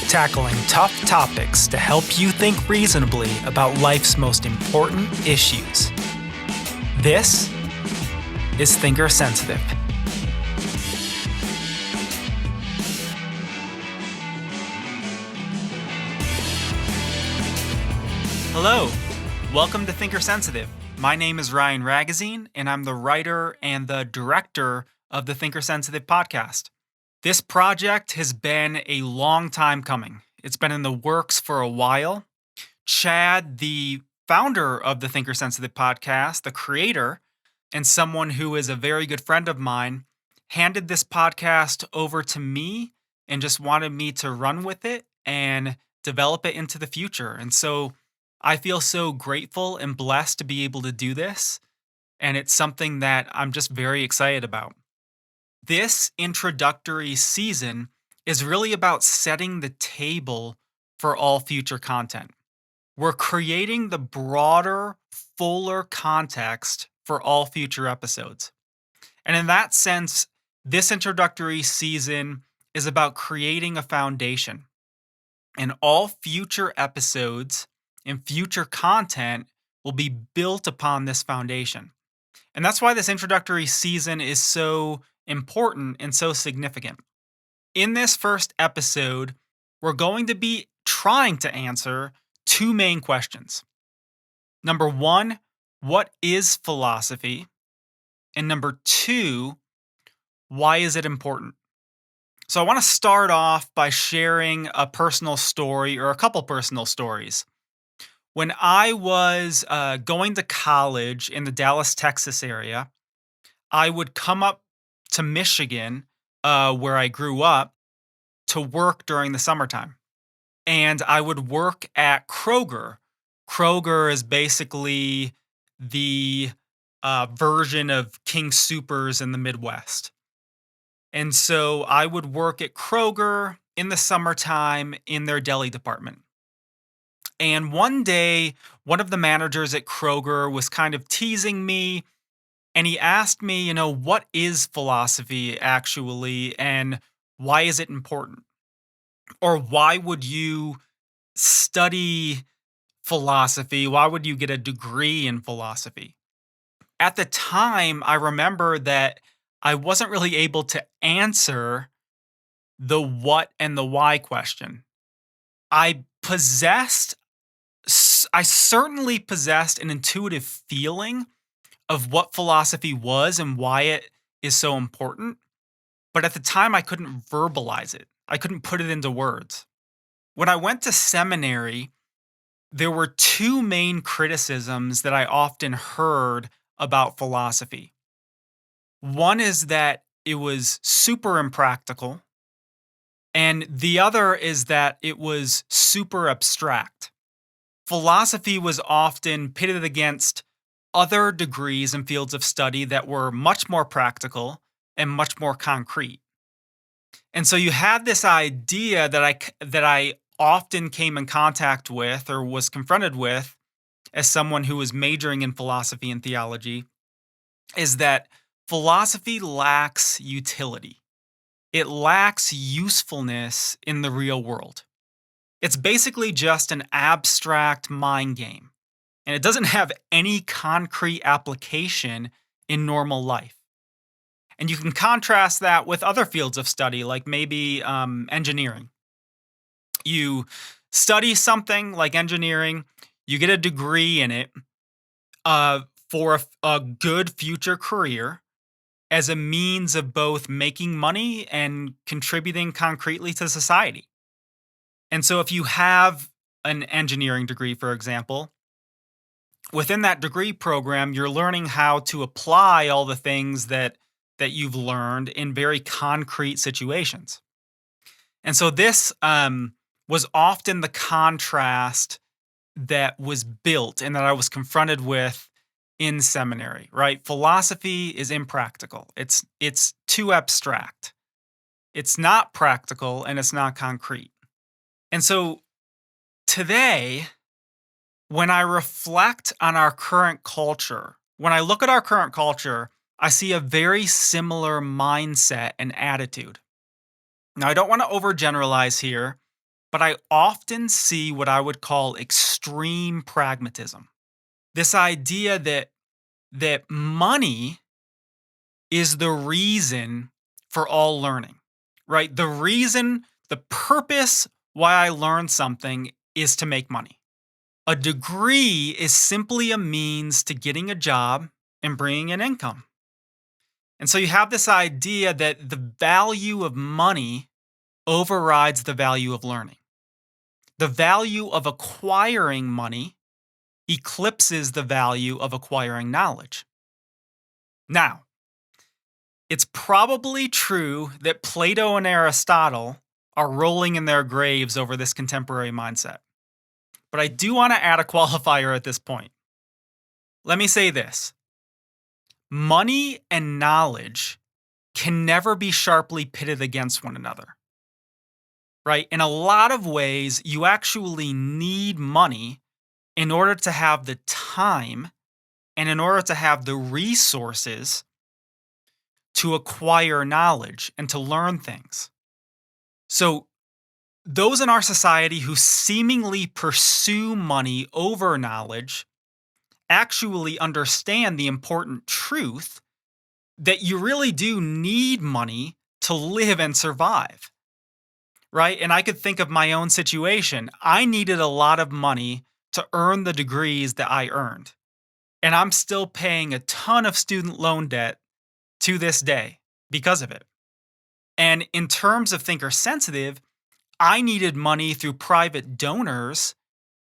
tackling tough topics to help you think reasonably about life's most important issues. This is Thinker Sensitive. Hello, welcome to Thinker Sensitive. My name is Ryan Ragazine, and I'm the writer and the director of the Thinker Sensitive podcast. This project has been a long time coming. It's been in the works for a while. Chad, the founder of the Thinker Sensitive podcast, the creator, and someone who is a very good friend of mine, handed this podcast over to me and just wanted me to run with it and develop it into the future. And so I feel so grateful and blessed to be able to do this. And it's something that I'm just very excited about. This introductory season is really about setting the table for all future content. We're creating the broader, fuller context for all future episodes. And in that sense, this introductory season is about creating a foundation. And all future episodes and future content will be built upon this foundation. And that's why this introductory season is so important and so significant. In this first episode, we're going to be trying to answer two main questions. Number one, what is philosophy? And number two, why is it important? So I want to start off by sharing a personal story or a couple personal stories. When I was going to college in the Dallas, Texas area, I would come up to Michigan, where I grew up, to work during the summertime. And I would work at Kroger. Kroger is basically the version of King Soopers in the Midwest. And so I would work at Kroger in the summertime in their deli department. And one day, one of the managers at Kroger was kind of teasing me, and he asked me, what is philosophy actually, and why is it important? Or why would you study philosophy? Why would you get a degree in philosophy? At the time, I remember that I wasn't really able to answer the what and the why question. I certainly possessed an intuitive feeling of what philosophy was and why it is so important. But at the time, I couldn't verbalize it. I couldn't put it into words. When I went to seminary, there were two main criticisms that I often heard about philosophy. One is that it was super impractical, and the other is that it was super abstract. Philosophy was often pitted against other degrees and fields of study that were much more practical and much more concrete. And so you had this idea that I often came in contact with or was confronted with as someone who was majoring in philosophy and theology, is that philosophy lacks utility. It lacks usefulness in the real world. It's basically just an abstract mind game, and it doesn't have any concrete application in normal life. And you can contrast that with other fields of study, like maybe engineering. You study something like engineering, you get a degree in it for a good future career as a means of both making money and contributing concretely to society. And so if you have an engineering degree, for example, within that degree program, you're learning how to apply all the things that you've learned in very concrete situations. And so this was often the contrast that was built and that I was confronted with in seminary, right? Philosophy is impractical. It's too abstract. It's not practical and it's not concrete. And so today, when I reflect on our current culture, when I look at our current culture, I see a very similar mindset and attitude. Now, I don't want to overgeneralize here, but I often see what I would call extreme pragmatism. This idea that money is the reason for all learning, right? The purpose why I learn something is to make money. A degree is simply a means to getting a job and bringing in income. And so you have this idea that the value of money overrides the value of learning. The value of acquiring money eclipses the value of acquiring knowledge. Now, it's probably true that Plato and Aristotle are rolling in their graves over this contemporary mindset. But I do want to add a qualifier at this point. Let me say this. Money and knowledge can never be sharply pitted against one another, right? In a lot of ways, you actually need money in order to have the time and in order to have the resources to acquire knowledge and to learn things. So, those in our society who seemingly pursue money over knowledge actually understand the important truth that you really do need money to live and survive, right? And I could think of my own situation. I needed a lot of money to earn the degrees that I earned. And I'm still paying a ton of student loan debt to this day because of it. And in terms of thinker sensitive, I needed money through private donors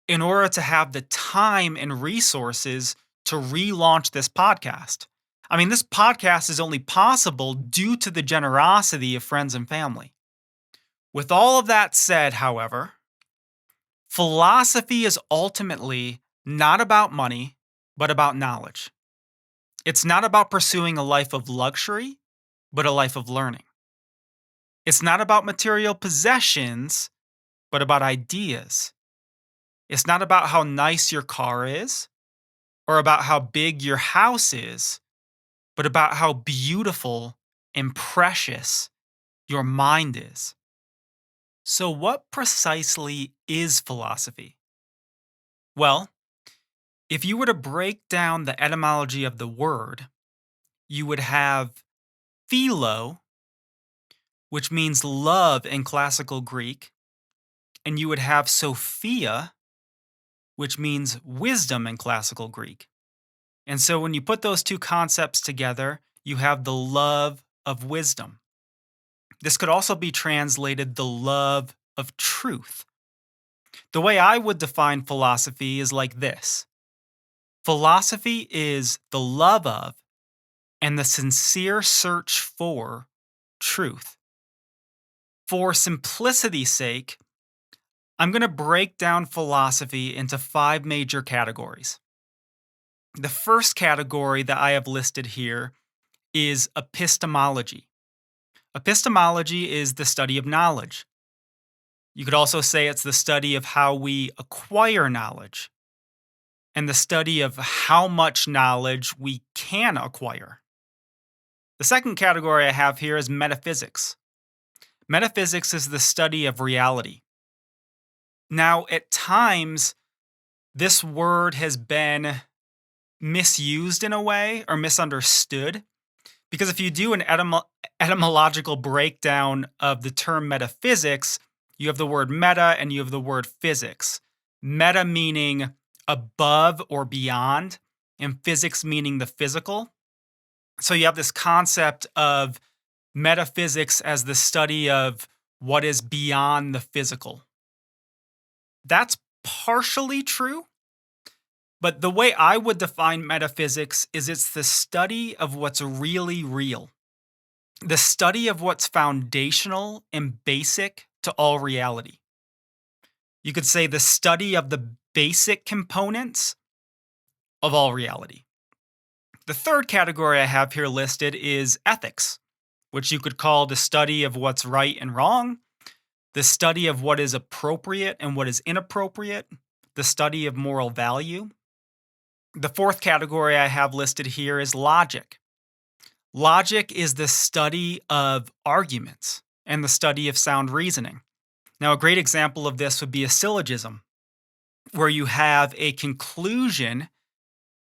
in order to have the time and resources to relaunch this podcast. I mean, this podcast is only possible due to the generosity of friends and family. With all of that said, however, philosophy is ultimately not about money, but about knowledge. It's not about pursuing a life of luxury, but a life of learning. It's not about material possessions, but about ideas. It's not about how nice your car is or about how big your house is, but about how beautiful and precious your mind is. So, what precisely is philosophy? Well, if you were to break down the etymology of the word, you would have philo, which means love in classical Greek, and you would have Sophia, which means wisdom in classical Greek. And so when you put those two concepts together, you have the love of wisdom. This could also be translated the love of truth. The way I would define philosophy is like this. Philosophy is the love of and the sincere search for truth. For simplicity's sake, I'm going to break down philosophy into 5 major categories. The first category that I have listed here is epistemology. Epistemology is the study of knowledge. You could also say it's the study of how we acquire knowledge and the study of how much knowledge we can acquire. The second category I have here is metaphysics. Metaphysics is the study of reality. Now, at times, this word has been misused in a way or misunderstood, because if you do an etymological breakdown of the term metaphysics, you have the word meta and you have the word physics. Meta meaning above or beyond, and physics meaning the physical. So you have this concept of metaphysics as the study of what is beyond the physical. That's partially true, but the way I would define metaphysics is it's the study of what's really real, the study of what's foundational and basic to all reality. You could say the study of the basic components of all reality. The third category I have here listed is ethics, which you could call the study of what's right and wrong, the study of what is appropriate and what is inappropriate, the study of moral value. The fourth category I have listed here is logic. Logic is the study of arguments and the study of sound reasoning. Now, a great example of this would be a syllogism, where you have a conclusion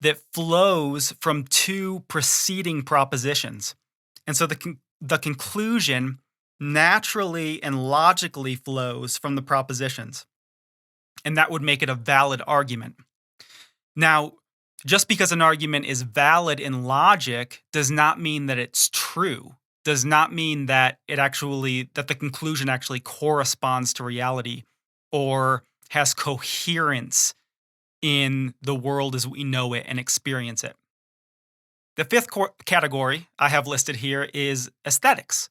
that flows from two preceding propositions. And so the conclusion naturally and logically flows from the propositions. And that would make it a valid argument. Now, just because an argument is valid in logic does not mean that it's true, does not mean that that the conclusion actually corresponds to reality or has coherence in the world as we know it and experience it. The fifth category I have listed here is aesthetics.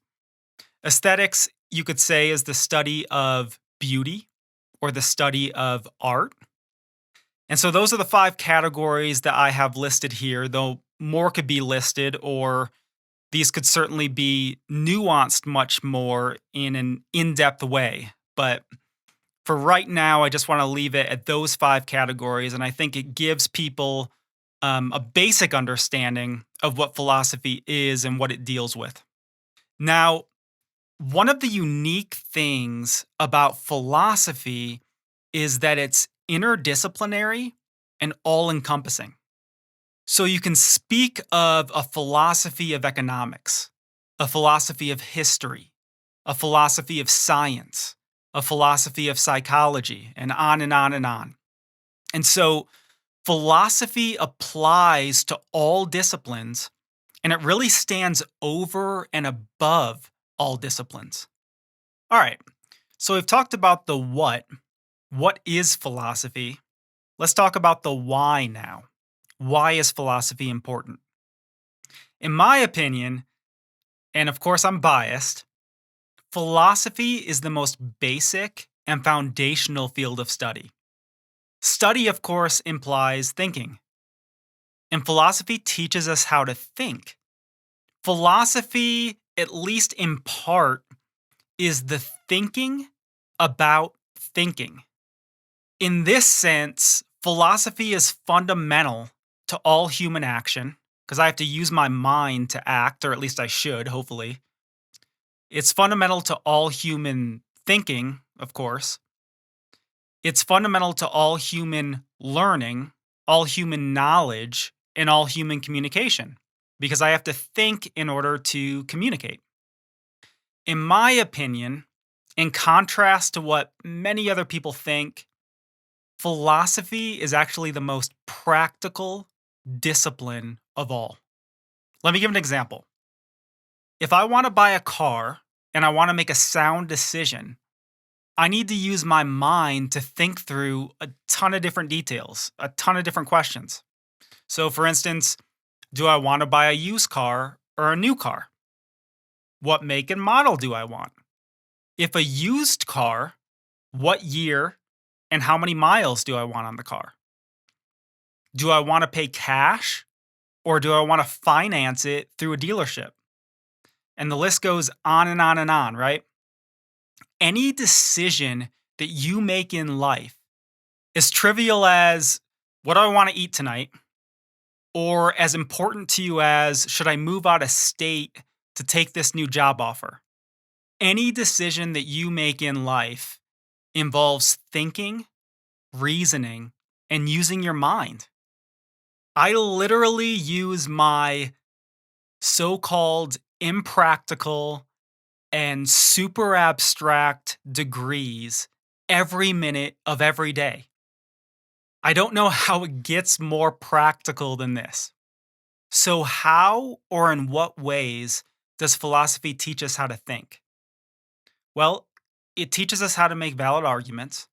Aesthetics, you could say, is the study of beauty or the study of art. And so those are the five categories that I have listed here, though more could be listed, or these could certainly be nuanced much more in an in-depth way. But for right now, I just want to leave it at those five categories. And I think it gives people a basic understanding of what philosophy is and what it deals with. Now, one of the unique things about philosophy is that it's interdisciplinary and all-encompassing. So you can speak of a philosophy of economics, a philosophy of history, a philosophy of science, a philosophy of psychology, and on and on and on. And so philosophy applies to all disciplines, and it really stands over and above all disciplines. All right, so we've talked about the what. What is philosophy? Let's talk about the why now. Why is philosophy important? In my opinion, and of course I'm biased, philosophy is the most basic and foundational field of study. Study, of course, implies thinking. And philosophy teaches us how to think. Philosophy, at least in part, is the thinking about thinking. In this sense, philosophy is fundamental to all human action, because I have to use my mind to act, or at least I should, hopefully. It's fundamental to all human thinking, of course. It's fundamental to all human learning, all human knowledge, and all human communication, because I have to think in order to communicate. In my opinion, in contrast to what many other people think, philosophy is actually the most practical discipline of all. Let me give an example. If I want to buy a car and I want to make a sound decision, I need to use my mind to think through a ton of different details, a ton of different questions. So, for instance, do I want to buy a used car or a new car? What make and model do I want? If a used car, what year and how many miles do I want on the car? Do I want to pay cash or do I want to finance it through a dealership? And the list goes on and on and on, right? Any decision that you make in life, as trivial as what do I want to eat tonight, or as important to you as should I move out of state to take this new job offer? Any decision that you make in life involves thinking, reasoning, and using your mind. I literally use my so-called impractical and super abstract degrees every minute of every day. I don't know how it gets more practical than this. So how or in what ways does philosophy teach us how to think? Well, it teaches us how to make valid arguments.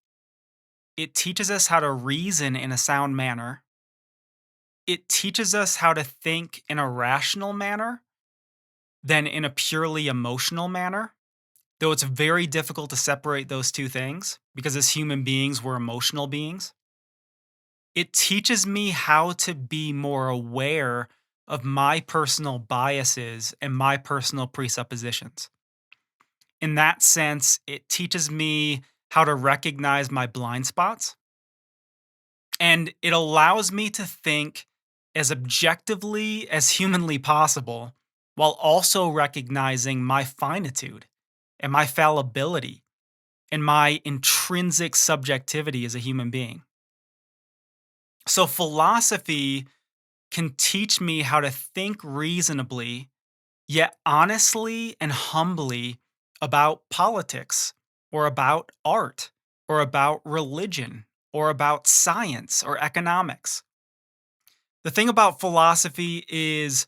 It teaches us how to reason in a sound manner. It teaches us how to think in a rational manner than in a purely emotional manner, though it's very difficult to separate those two things because as human beings, we're emotional beings. It teaches me how to be more aware of my personal biases and my personal presuppositions. In that sense, it teaches me how to recognize my blind spots. And it allows me to think as objectively as humanly possible while also recognizing my finitude and my fallibility and my intrinsic subjectivity as a human being. So, philosophy can teach me how to think reasonably, yet honestly and humbly about politics, or about art, or about religion, or about science or economics. The thing about philosophy is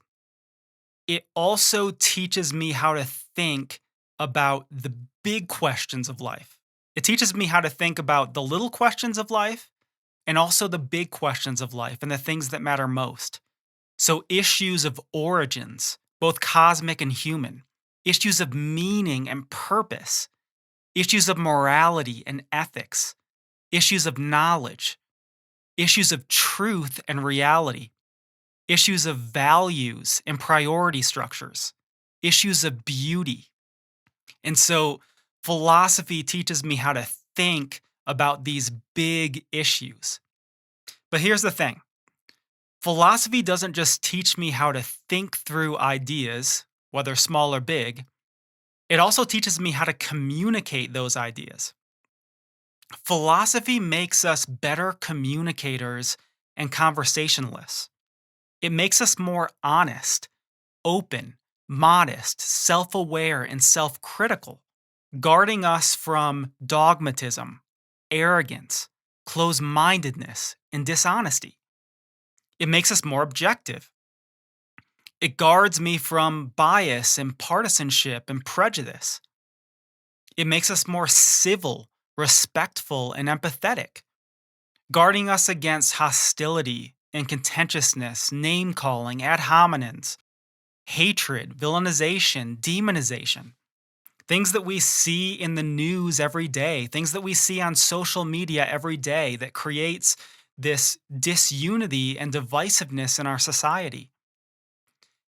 it also teaches me how to think about the big questions of life. It teaches me how to think about the little questions of life and also the big questions of life and the things that matter most. So, issues of origins, both cosmic and human, issues of meaning and purpose, issues of morality and ethics, issues of knowledge, issues of truth and reality, issues of values and priority structures, issues of beauty. And so, philosophy teaches me how to think about these big issues. But here's the thing. Philosophy doesn't just teach me how to think through ideas, whether small or big, it also teaches me how to communicate those ideas. Philosophy makes us better communicators and conversationalists. It makes us more honest, open, modest, self aware, and self critical, guarding us from dogmatism, arrogance, closed mindedness, and dishonesty. It makes us more objective. It guards me from bias and partisanship and prejudice. It makes us more civil, respectful, and empathetic, guarding us against hostility and contentiousness, name calling, ad hominems, hatred, villainization, demonization. Things that we see in the news every day, things that we see on social media every day that creates this disunity and divisiveness in our society.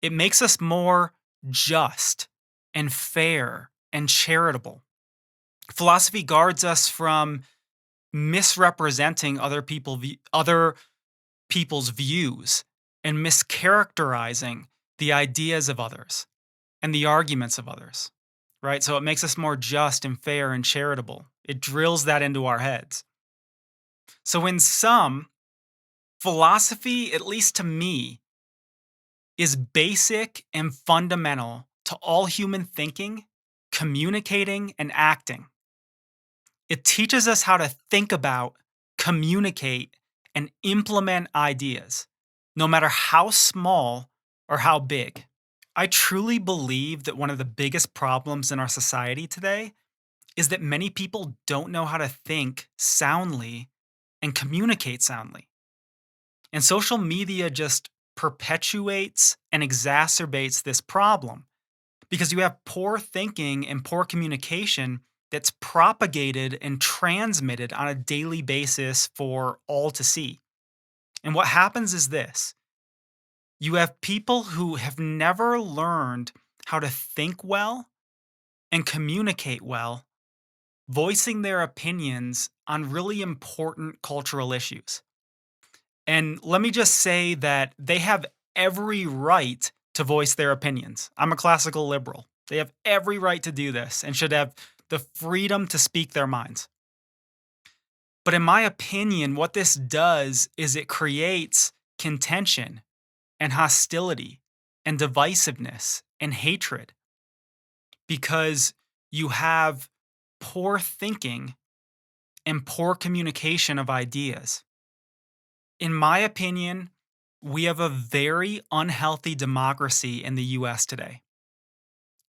It makes us more just and fair and charitable. Philosophy guards us from misrepresenting other people's views and mischaracterizing the ideas of others and the arguments of others, right? So it makes us more just and fair and charitable. It drills that into our heads. So, in sum, philosophy, at least to me, is basic and fundamental to all human thinking, communicating, and acting. It teaches us how to think about, communicate, and implement ideas, no matter how small or how big. I truly believe that one of the biggest problems in our society today is that many people don't know how to think soundly and communicate soundly. And social media just perpetuates and exacerbates this problem because you have poor thinking and poor communication that's propagated and transmitted on a daily basis for all to see. And what happens is this: you have people who have never learned how to think well and communicate well, voicing their opinions on really important cultural issues. And let me just say that they have every right to voice their opinions. I'm a classical liberal. They have every right to do this and should have the freedom to speak their minds. But in my opinion, what this does is it creates contention and hostility and divisiveness and hatred because you have poor thinking and poor communication of ideas. In my opinion, we have a very unhealthy democracy in the US today.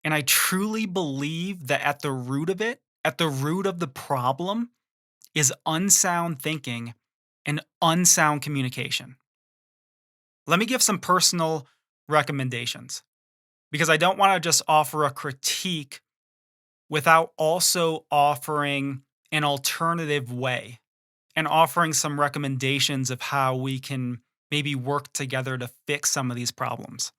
And I truly believe that at the root of it, at the root of the problem, is unsound thinking and unsound communication. Let me give some personal recommendations because I don't want to just offer a critique without also offering an alternative way and offering some recommendations of how we can maybe work together to fix some of these problems.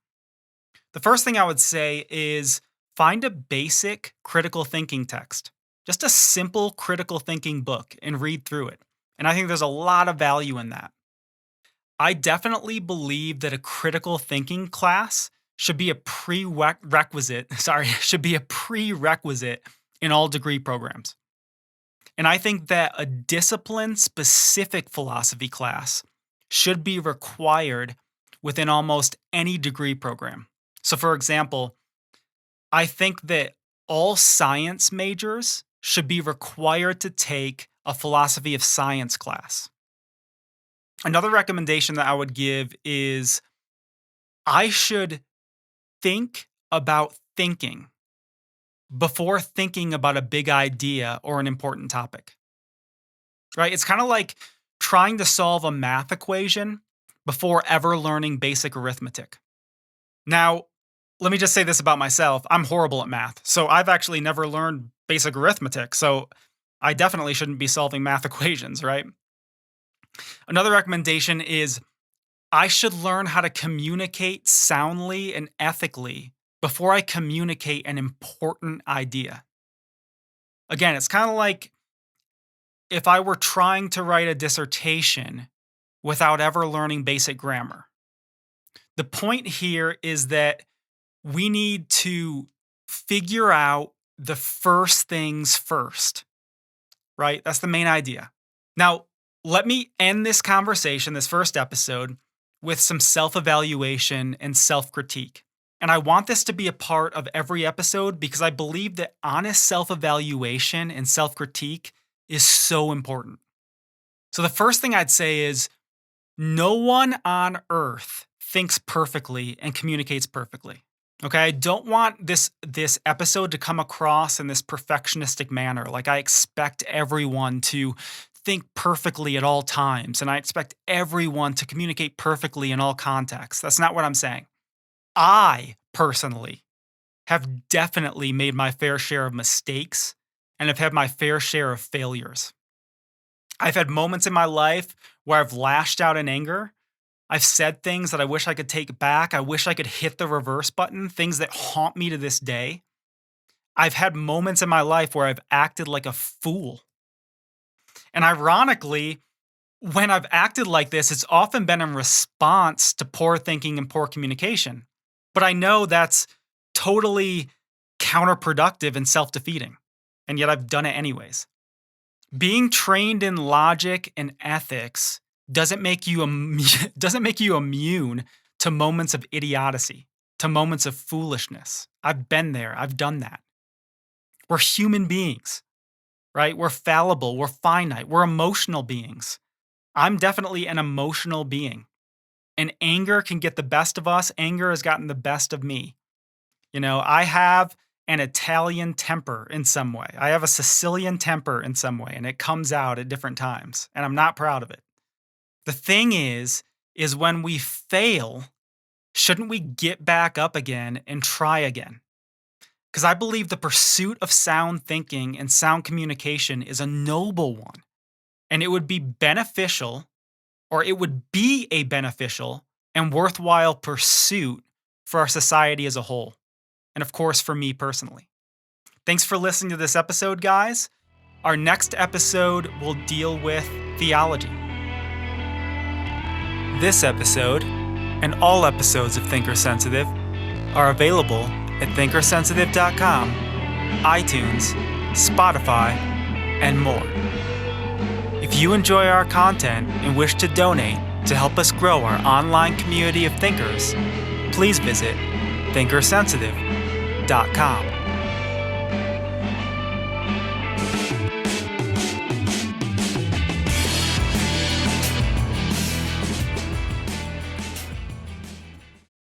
The first thing I would say is find a basic critical thinking text, just a simple critical thinking book, and read through it. And I think there's a lot of value in that. I definitely believe that a critical thinking class should be a prerequisite, should be a prerequisite in all degree programs. And I think that a discipline-specific philosophy class should be required within almost any degree program. So for example, I think that all science majors should be required to take a philosophy of science class. Another recommendation that I would give is I should think about thinking before thinking about a big idea or an important topic, right? It's kind of like trying to solve a math equation before ever learning basic arithmetic. Now, let me just say this about myself. I'm horrible at math. So I've actually never learned basic arithmetic. So I definitely shouldn't be solving math equations, right? Another recommendation is I should learn how to communicate soundly and ethically before I communicate an important idea. Again, it's kind of like if I were trying to write a dissertation without ever learning basic grammar. The point here is that we need to figure out the first things first, right? That's the main idea. Now, let me end this conversation, this first episode, with some self-evaluation and self-critique. And I want this to be a part of every episode because I believe that honest self-evaluation and self-critique is so important. So the first thing I'd say is no one on earth thinks perfectly and communicates perfectly. Okay, I don't want this episode to come across in this perfectionistic manner. Like I expect everyone to think perfectly at all times, and I expect everyone to communicate perfectly in all contexts. That's not what I'm saying. I personally have definitely made my fair share of mistakes and have had my fair share of failures. I've had moments in my life where I've lashed out in anger. I've said things that I wish I could take back. I wish I could hit the reverse button, things that haunt me to this day. I've had moments in my life where I've acted like a fool. And ironically, when I've acted like this, it's often been in response to poor thinking and poor communication. But I know that's totally counterproductive and self-defeating. And yet I've done it anyways. Being trained in logic and ethics doesn't make you immune to moments of idiocy, to moments of foolishness. I've been there. I've done that. We're human beings, right? We're fallible. We're finite. We're emotional beings. I'm definitely an emotional being. And anger can get the best of us. Anger has gotten the best of me. You know, I have an Italian temper in some way. I have a Sicilian temper in some way, and it comes out at different times. And I'm not proud of it. The thing is when we fail, shouldn't we get back up again and try again? Because I believe the pursuit of sound thinking and sound communication is a noble one. And it would be beneficial, or it would be a beneficial and worthwhile pursuit for our society as a whole. And of course, for me personally. Thanks for listening to this episode, guys. Our next episode will deal with theology. This episode, and all episodes of Thinker Sensitive, are available at thinkersensitive.com, iTunes, Spotify, and more. If you enjoy our content and wish to donate to help us grow our online community of thinkers, please visit thinkersensitive.com.